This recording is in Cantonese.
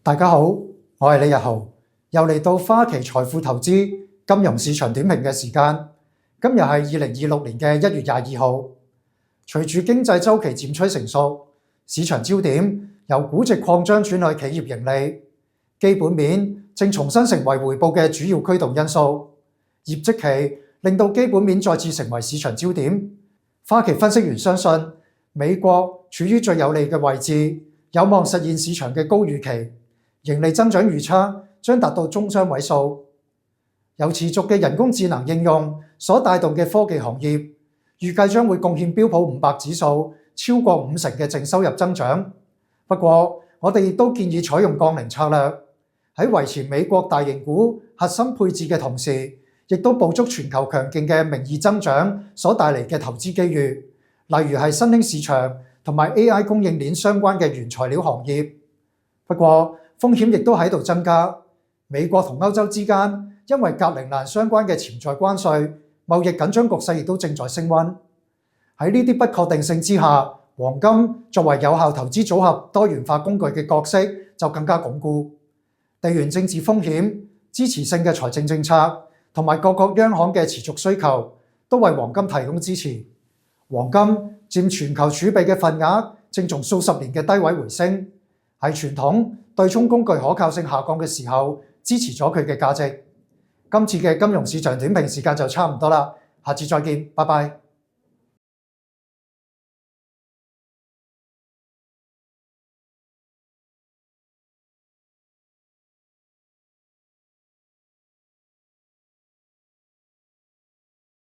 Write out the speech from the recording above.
大家好，我係李日豪，又嚟到花旗財富投資金融市場點評嘅時間。今日係2026年嘅1月22號。隨住經濟週期漸趨成熟，市場焦點由估值擴張轉去企業盈利，基本面正重新成為回報嘅主要驅動因素。業績期令到基本面再次成為市場焦點。花旗分析員相信，美國處於最有利嘅位置，有望實現市場嘅高預期。盈利增長預測將達到中雙位數，由持續嘅人工智能應用所帶動嘅科技行業，預計將會貢獻標普500指數超過50%嘅淨收入增長。不過，我哋亦都建議採用降齡策略，喺維持美國大型股核心配置嘅同時，亦都捕捉全球強勁嘅名義增長所帶嚟嘅投資機遇，例如係新興市場同埋 AI 供應鏈相關嘅原材料行業。不過，風險亦都喺度增加。美國同歐洲之間因為格陵蘭相關嘅潛在關稅、貿易緊張局勢亦都正在升溫。喺呢啲不確定性之下，黃金作為有效投資組合多元化工具嘅角色就更加鞏固。地緣政治風險、支持性嘅財政政策同埋各國央行嘅持續需求都為黃金提供支持。黃金佔全球儲備嘅份額正從數十年嘅低位回升，係傳統對沖工具可靠性下降嘅時候，支持咗佢嘅價值。今次嘅金融市場點評時間就差唔多啦，下次再見，拜拜。